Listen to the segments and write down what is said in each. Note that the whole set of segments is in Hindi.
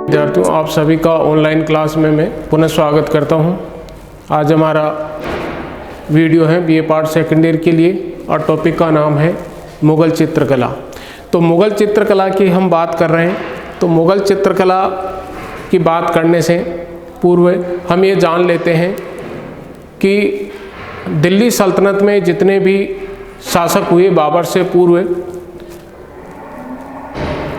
विद्यार्थियों, आप सभी का ऑनलाइन क्लास में मैं पुनः स्वागत करता हूं। आज हमारा वीडियो है बीए पार्ट सेकेंड ईयर के लिए और टॉपिक का नाम है मुग़ल चित्रकला। तो मुग़ल चित्रकला की हम बात कर रहे हैं। तो मुग़ल चित्रकला की बात करने से पूर्व हम ये जान लेते हैं कि दिल्ली सल्तनत में जितने भी शासक हुए बाबर से पूर्व,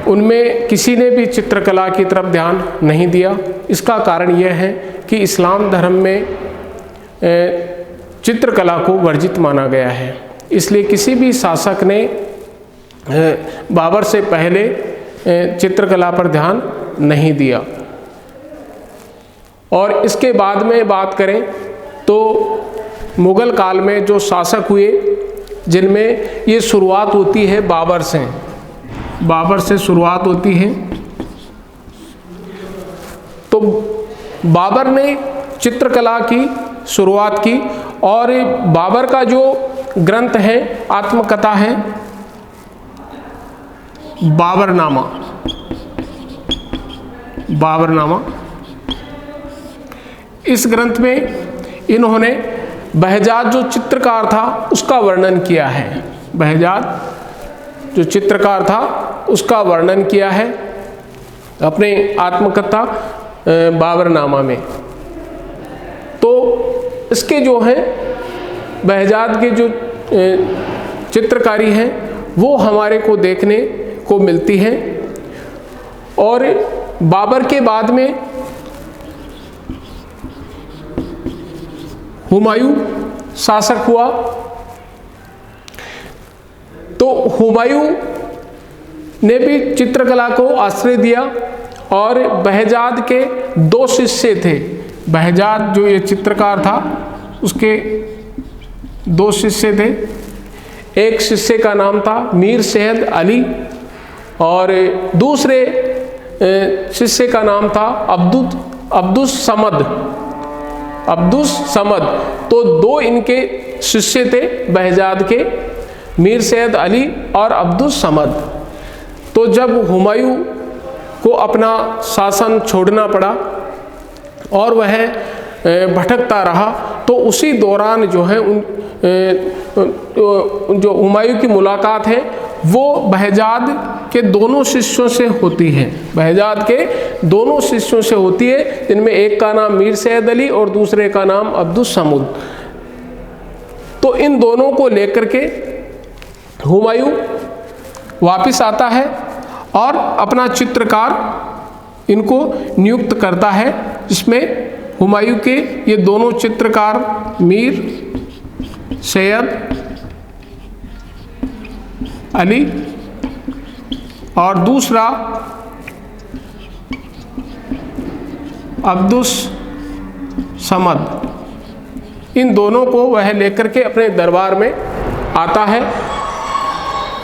उनमें किसी ने भी चित्रकला की तरफ ध्यान नहीं दिया। इसका कारण यह है कि इस्लाम धर्म में चित्रकला को वर्जित माना गया है। इसलिए किसी भी शासक ने बाबर से पहले चित्रकला पर ध्यान नहीं दिया। और इसके बाद में बात करें तो मुग़ल काल में जो शासक हुए, जिनमें ये शुरुआत होती है बाबर से शुरुआत होती है। तो बाबर ने चित्रकला की शुरुआत की और बाबर का जो ग्रंथ है, आत्मकथा है, बाबरनामा। इस ग्रंथ में इन्होंने बहजाद जो चित्रकार था उसका वर्णन किया है। बहजाद जो चित्रकार था उसका वर्णन किया है अपने आत्मकथा बाबरनामा में। तो इसके जो है बहजाद के जो चित्रकारी हैं वो हमारे को देखने को मिलती है। और बाबर के बाद में हुमायूं शासक हुआ। तो हुमायूं ने भी चित्रकला को आश्रय दिया और बहजाद के दो शिष्य थे। बहजाद जो ये चित्रकार था उसके दो शिष्य थे। एक शिष्य का नाम था मीर सैयद अली और दूसरे शिष्य का नाम था अब्दुस समद। तो दो इनके शिष्य थे बहजाद के, मीर सैयद अली और अब्दुस समद। तो जब हुमायूं को अपना शासन छोड़ना पड़ा और वह भटकता रहा, तो उसी दौरान जो है जो हुमायूं की मुलाकात है वो बहजाद के दोनों शिष्यों से होती है। बहजाद के दोनों शिष्यों से होती है, जिनमें एक का नाम मीर सैयद अली और दूसरे का नाम अब्दुस समद। तो इन दोनों को लेकर के हुमायूं वापिस आता है और अपना चित्रकार इनको नियुक्त करता है, जिसमें हुमायूं के ये दोनों चित्रकार मीर सैयद अली और दूसरा अब्दुस समद, इन दोनों को वह लेकर के अपने दरबार में आता है।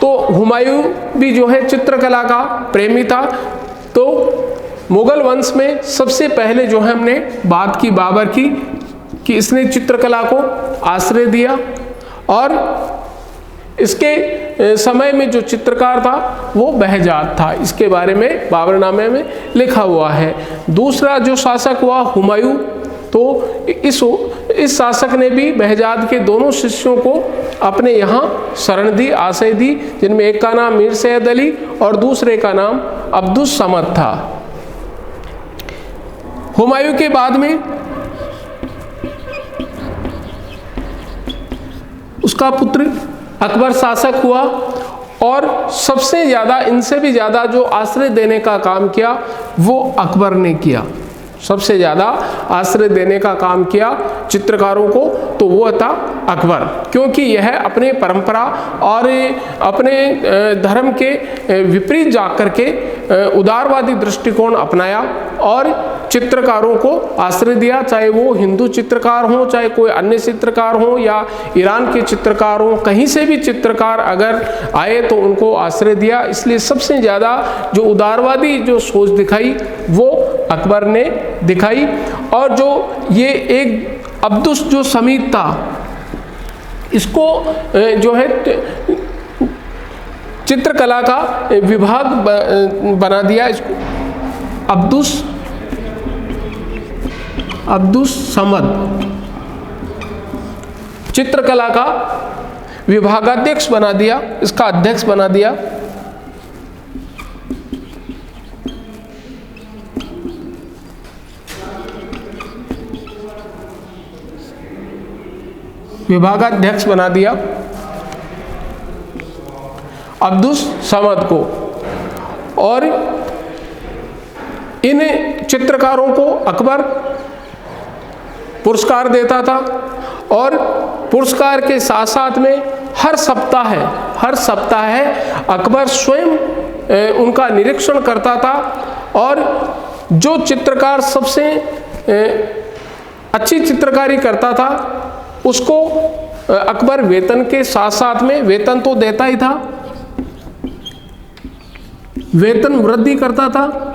तो हुमायूं भी जो है चित्रकला का प्रेमी था। तो मुग़ल वंश में सबसे पहले जो है हमने बात की बाबर की कि इसने चित्रकला को आश्रय दिया और इसके समय में जो चित्रकार था वो बहजाद था। इसके बारे में बाबरनामे में लिखा हुआ है। दूसरा जो शासक हुआ हुमायूं, तो इस शासक ने भी बहजाद के दोनों शिष्यों को अपने यहाँ शरण दी, आश्रय दी, जिनमें एक का नाम मीर सैयद अली और दूसरे का नाम अब्दुस समद था। हुमायूं के बाद में उसका पुत्र अकबर शासक हुआ और सबसे ज़्यादा, इनसे भी ज़्यादा जो आश्रय देने का काम किया वो अकबर ने किया। सबसे ज़्यादा आश्रय देने का काम किया चित्रकारों को तो वो था अकबर, क्योंकि यह अपने परंपरा और अपने धर्म के विपरीत जाकर के उदारवादी दृष्टिकोण अपनाया और चित्रकारों को आश्रय दिया, चाहे वो हिंदू चित्रकार हों, चाहे कोई अन्य चित्रकार हों या ईरान के चित्रकार हों, कहीं से भी चित्रकार अगर आए तो उनको आश्रय दिया। इसलिए सबसे ज़्यादा जो उदारवादी जो सोच दिखाई वो अकबर ने दिखाई। और जो ये एक अब्दुस जो समीद था, इसको जो है चित्रकला का विभाग बना दिया इसको। अब्दुस समद चित्रकला का विभागाध्यक्ष बना दिया, इसका अध्यक्ष बना दिया। विभागाध्यक्ष बना दिया अब्दुस समद को, और इन चित्रकारों को अकबर पुरस्कार देता था, और पुरस्कार के साथ साथ में हर सप्ताह अकबर स्वयं उनका निरीक्षण करता था, और जो चित्रकार सबसे अच्छी चित्रकारी करता था उसको अकबर वेतन के साथ साथ में, वेतन तो देता ही था, वेतन वृद्धि करता था,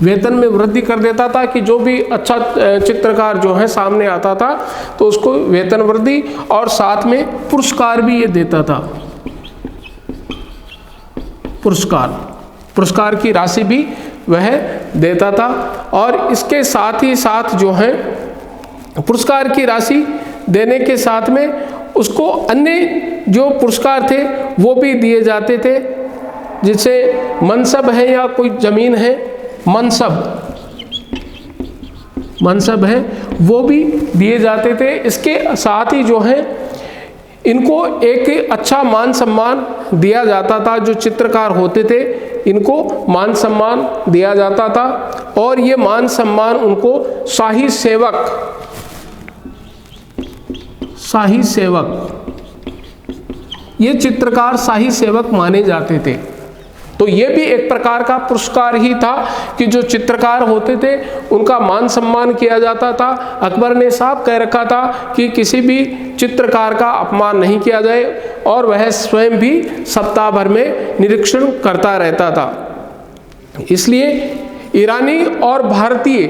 वेतन में वृद्धि कर देता था कि जो भी अच्छा चित्रकार जो है सामने आता था तो उसको वेतन वृद्धि, और साथ में पुरस्कार भी ये देता था। पुरस्कार की राशि भी वह देता था, और इसके साथ ही साथ जो है पुरस्कार की राशि देने के साथ में उसको अन्य जो पुरस्कार थे वो भी दिए जाते थे, जैसे मनसब है या कोई जमीन है, मनसब है वो भी दिए जाते थे। इसके साथ ही जो है इनको एक अच्छा मान सम्मान दिया जाता था, जो चित्रकार होते थे इनको मान सम्मान दिया जाता था, और ये मान सम्मान उनको शाही सेवक, ये चित्रकार शाही सेवक माने जाते थे। तो ये भी एक प्रकार का पुरस्कार ही था कि जो चित्रकार होते थे उनका मान सम्मान किया जाता था। अकबर ने साफ कह रखा था कि किसी भी चित्रकार का अपमान नहीं किया जाए, और वह स्वयं भी सप्ताह भर में निरीक्षण करता रहता था। इसलिए ईरानी और भारतीय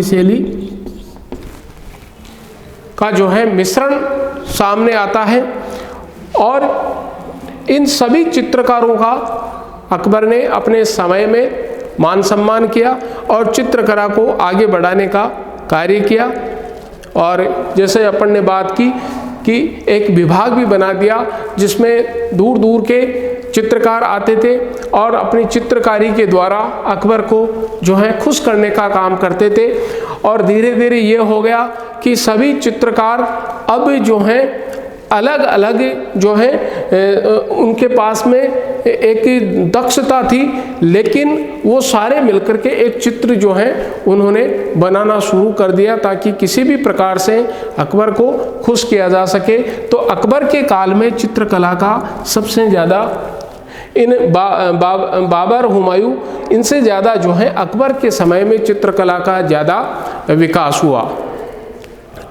शैली का जो है मिश्रण सामने आता है, और इन सभी चित्रकारों का अकबर ने अपने समय में मान सम्मान किया और चित्रकला को आगे बढ़ाने का कार्य किया। और जैसे अपन ने बात की कि एक विभाग भी बना दिया जिसमें दूर दूर के चित्रकार आते थे और अपनी चित्रकारी के द्वारा अकबर को जो है खुश करने का काम करते थे। और धीरे धीरे ये हो गया कि सभी चित्रकार अब जो हैं अलग अलग जो है उनके पास में एक दक्षता थी, लेकिन वो सारे मिलकर के एक चित्र जो है उन्होंने बनाना शुरू कर दिया ताकि किसी भी प्रकार से अकबर को खुश किया जा सके। तो अकबर के काल में चित्रकला का सबसे ज़्यादा बाबर, हुमायूं, इनसे ज़्यादा जो है अकबर के समय में चित्रकला का ज़्यादा विकास हुआ।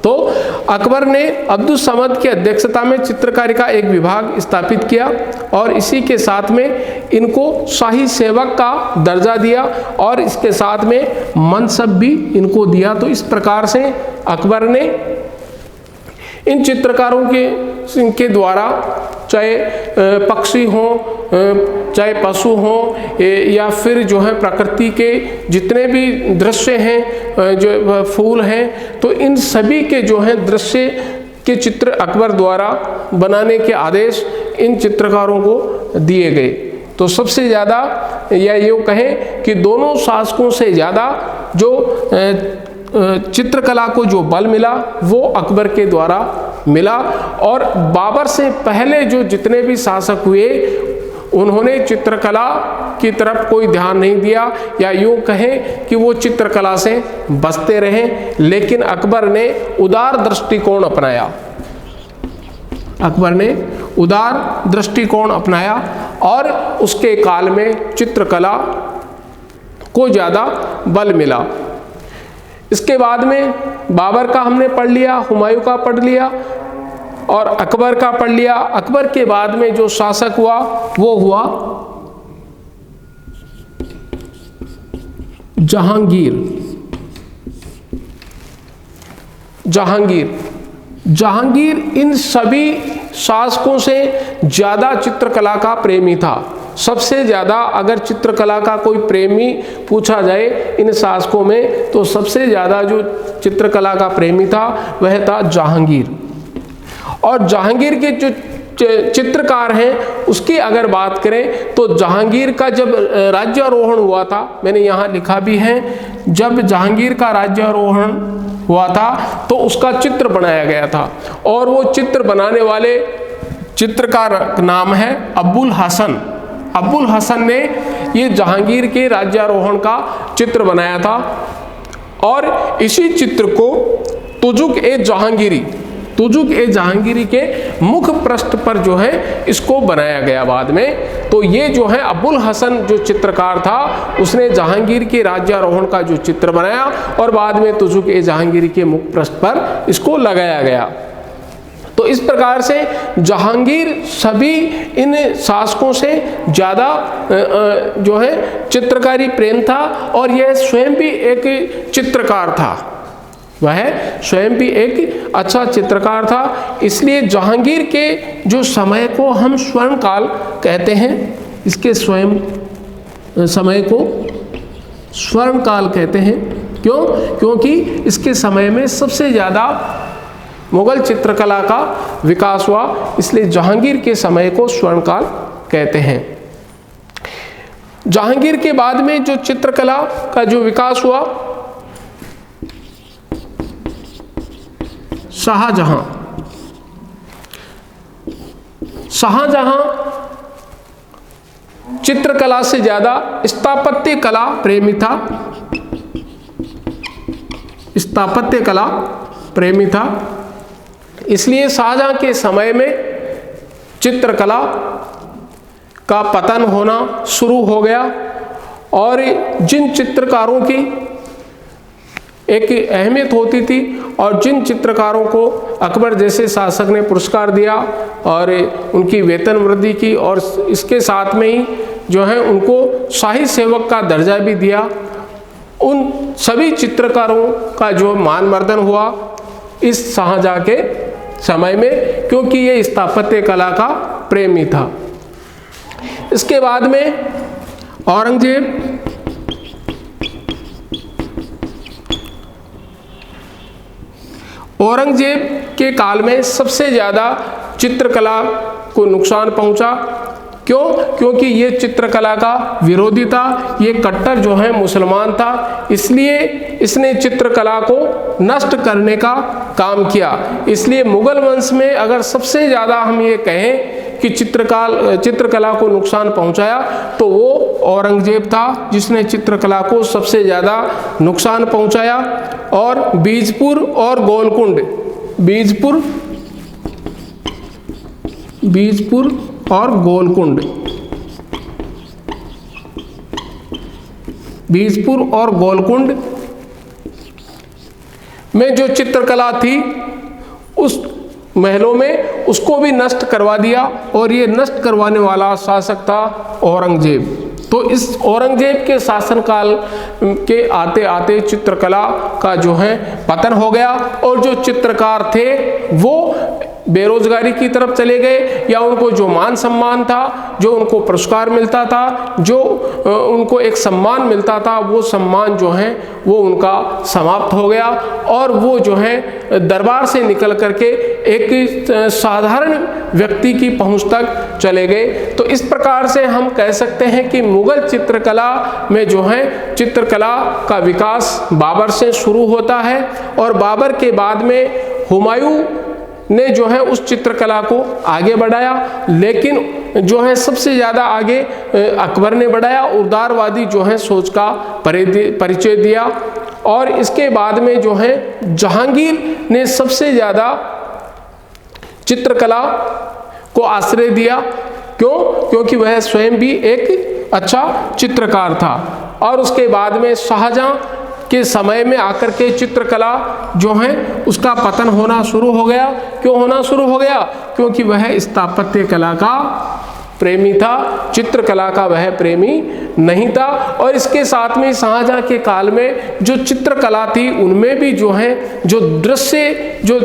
तो अकबर ने अब्दुस समद की अध्यक्षता में चित्रकारी का एक विभाग स्थापित किया और इसी के साथ में इनको शाही सेवक का दर्जा दिया और इसके साथ में मनसब भी इनको दिया। तो इस प्रकार से अकबर ने इन चित्रकारों के द्वारा चाहे पक्षी हों, चाहे पशु हों, या फिर जो है प्रकृति के जितने भी दृश्य हैं, जो फूल हैं, तो इन सभी के जो है दृश्य के चित्र अकबर द्वारा बनाने के आदेश इन चित्रकारों को दिए गए। तो सबसे ज़्यादा या यूँ कहें कि दोनों शासकों से ज़्यादा जो चित्रकला को जो बल मिला वो अकबर के द्वारा मिला। और बाबर से पहले जो जितने भी शासक हुए उन्होंने चित्रकला की तरफ कोई ध्यान नहीं दिया, या यूँ कहें कि वो चित्रकला से बचते रहे। लेकिन अकबर ने उदार दृष्टिकोण अपनाया, अपनाया और उसके काल में चित्रकला को ज़्यादा बल मिला। इसके बाद में बाबर का हमने पढ़ लिया, हुमायूं का पढ़ लिया और अकबर का पढ़ लिया। अकबर के बाद में जो शासक हुआ वो हुआ जहांगीर। जहांगीर इन सभी शासकों से ज़्यादा चित्रकला का प्रेमी था। सबसे ज़्यादा अगर चित्रकला का कोई प्रेमी पूछा जाए इन शासकों में, तो सबसे ज़्यादा जो चित्रकला का प्रेमी था वह था जहांगीर। और जहांगीर के जो चित्रकार हैं उसकी अगर बात करें तो जहांगीर का जब राज्यारोहण हुआ था, मैंने यहाँ लिखा भी है, जब जहांगीर का राज्यारोहण हुआ था तो उसका चित्र बनाया गया था, और वो चित्र बनाने वाले चित्रकार का नाम है अब्बुल हसन। अब्बुल हसन ने ये जहांगीर के राज्यारोहण का चित्र बनाया था, और इसी चित्र को तुजुक-ए-जहांगीरी के मुख पृष्ठ पर जो है इसको बनाया गया बाद में। तो ये जो है अब्बुल हसन जो चित्रकार था उसने जहांगीर के राज्यारोहण का जो चित्र बनाया और बाद में तुजुक-ए-जहांगीरी के मुख पृष्ठ पर इसको लगाया गया। तो इस प्रकार से जहांगीर सभी इन शासकों से ज़्यादा जो है चित्रकारी प्रेम था, और यह स्वयं भी एक चित्रकार था, वह स्वयं भी एक अच्छा चित्रकार था। इसलिए जहांगीर के जो समय को हम स्वर्णकाल कहते हैं, इसके स्वयं समय को स्वर्णकाल कहते हैं। क्यों? क्योंकि इसके समय में सबसे ज़्यादा मुगल चित्रकला का विकास हुआ, इसलिए जहांगीर के समय को स्वर्णकाल कहते हैं। जहांगीर के बाद में जो चित्रकला का जो विकास हुआ, शाहजहां चित्रकला से ज्यादा स्थापत्य कला प्रेमी था। इसलिए शाहजहां के समय में चित्रकला का पतन होना शुरू हो गया, और जिन चित्रकारों की एक अहमियत होती थी और जिन चित्रकारों को अकबर जैसे शासक ने पुरस्कार दिया और उनकी वेतन वृद्धि की, और इसके साथ में ही जो है उनको शाही सेवक का दर्जा भी दिया, उन सभी चित्रकारों का जो मानवर्धन हुआ इस शाहजहां के समय में, क्योंकि ये स्थापत्य कला का प्रेमी था। इसके बाद में औरंगजेब के काल में सबसे ज़्यादा चित्रकला को नुकसान पहुंचा। क्यों? क्योंकि ये चित्रकला का विरोधी था, ये कट्टर जो है मुसलमान था, इसलिए इसने चित्रकला को नष्ट करने का काम किया। इसलिए मुगल वंश में अगर सबसे ज़्यादा हम ये कहें कि चित्रकला को नुकसान पहुंचाया तो वो औरंगजेब था, जिसने चित्रकला को सबसे ज़्यादा नुकसान पहुंचाया। और बीजपुर और गोलकुंड, और गोलकुंड में जो चित्रकला थी उस महलों में उसको भी नष्ट करवा दिया, और ये नष्ट करवाने वाला शासक था औरंगजेब। तो इस औरंगजेब के शासनकाल के आते आते चित्रकला का जो है पतन हो गया, और जो चित्रकार थे वो बेरोजगारी की तरफ चले गए, या उनको जो मान सम्मान था, जो उनको पुरस्कार मिलता था, जो उनको एक सम्मान मिलता था, वो सम्मान जो है वो उनका समाप्त हो गया, और वो जो है दरबार से निकल करके एक साधारण व्यक्ति की पहुंच तक चले गए। तो इस प्रकार से हम कह सकते हैं कि मुगल चित्रकला में जो है चित्रकला का विकास बाबर से शुरू होता है, और बाबर के बाद में हुमायूं ने जो है उस चित्रकला को आगे बढ़ाया, लेकिन जो है सबसे ज़्यादा आगे अकबर ने बढ़ाया, उदारवादी जो है सोच का परिचय दिया। और इसके बाद में जो है जहांगीर ने सबसे ज़्यादा चित्रकला को आश्रय दिया। क्यों? क्योंकि वह स्वयं भी एक अच्छा चित्रकार था। और उसके बाद में शाहजहां के समय में आकर के चित्रकला जो है उसका पतन होना शुरू हो गया। क्यों होना शुरू हो गया? क्योंकि वह स्थापत्य कला का प्रेमी था, चित्रकला का वह प्रेमी नहीं था। और इसके साथ में शाहजहां के काल में जो चित्रकला थी उनमें भी जो है जो दृश्य जो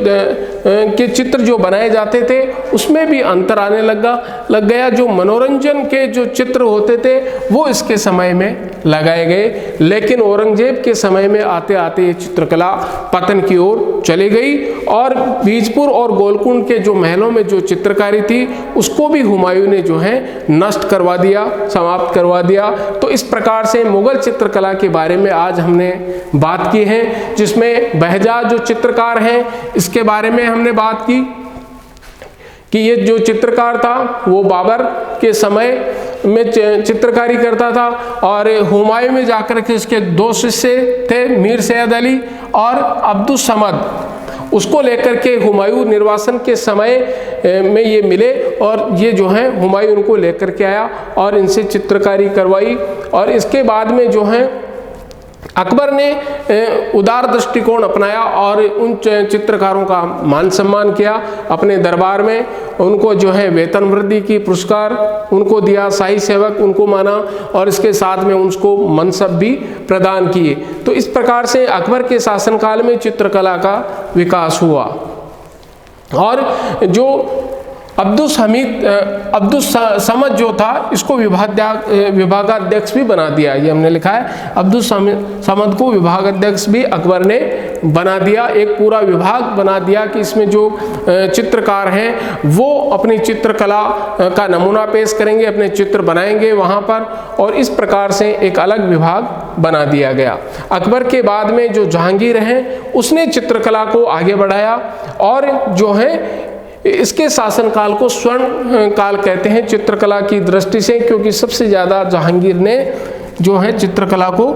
के चित्र जो बनाए जाते थे उसमें भी अंतर आने लग गया। जो मनोरंजन के जो चित्र होते थे वो इसके समय में लगाए गए, लेकिन औरंगजेब के समय में आते आते ये चित्रकला पतन की ओर चली गई और बीजपुर और गोलकुंड के जो महलों में जो चित्रकारी थी उसको भी हुमायूं ने जो है नष्ट करवा दिया, समाप्त करवा दिया। तो इस प्रकार से मुगल चित्रकला के बारे में आज हमने बात की है, जिसमें बहजाद जो चित्रकार हैं इसके बारे में हमने बात की कि ये जो चित्रकार था वो बाबर के समय में चित्रकारी करता था और हुमायूं में जाकर के इसके दो शिष्य थे, मीर सैयद अली और अब्दुस समद। उसको लेकर के हुमायूं निर्वासन के समय में ये मिले और ये जो है हुमायूं उनको लेकर के आया और इनसे चित्रकारी करवाई। और इसके बाद में जो है अकबर ने उदार दृष्टिकोण अपनाया और उन चित्रकारों का मान सम्मान किया अपने दरबार में। उनको जो है वेतन वृद्धि की पुरस्कार उनको दिया, शाही सेवक उनको माना और इसके साथ में उनको मनसब भी प्रदान किए। तो इस प्रकार से अकबर के शासनकाल में चित्रकला का विकास हुआ। और जो अब्दुस समद जो था इसको विभागाध्यक्ष भी बना दिया। ये हमने लिखा है अब्दुस समद को विभागाध्यक्ष भी अकबर ने बना दिया। एक पूरा विभाग बना दिया कि इसमें जो चित्रकार हैं वो अपनी चित्रकला का नमूना पेश करेंगे, अपने चित्र बनाएंगे वहाँ पर, और इस प्रकार से एक अलग विभाग बना दिया गया। अकबर के बाद में जो जहांगीर हैं उसने चित्रकला को आगे बढ़ाया और जो है इसके शासनकाल को स्वर्ण काल कहते हैं चित्रकला की दृष्टि से, क्योंकि सबसे ज़्यादा जहांगीर ने जो है चित्रकला को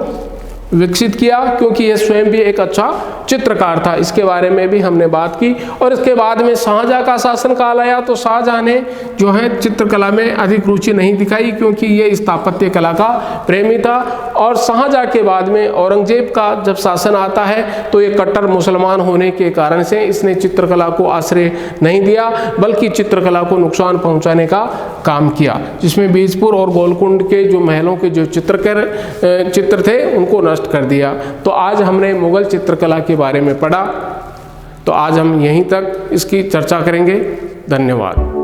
विकसित किया, क्योंकि यह स्वयं भी एक अच्छा चित्रकार था। इसके बारे में भी हमने बात की। और इसके बाद में शाहजहां का शासनकाल आया तो शाहजहां ने जो है चित्रकला में अधिक रुचि नहीं दिखाई, क्योंकि ये स्थापत्य कला का प्रेमी था। और शाहजहां के बाद में औरंगजेब का जब शासन आता है तो ये कट्टर मुसलमान होने के कारण से इसने चित्रकला को आश्रय नहीं दिया, बल्कि चित्रकला को नुकसान पहुँचाने का काम किया, जिसमें बीजपुर और गोलकुंड के जो महलों के जो चित्र थे उनको नष्ट कर दिया। तो आज हमने मुगल चित्रकला के बारे में पढ़ा, तो आज हम यहीं तक इसकी चर्चा करेंगे। धन्यवाद।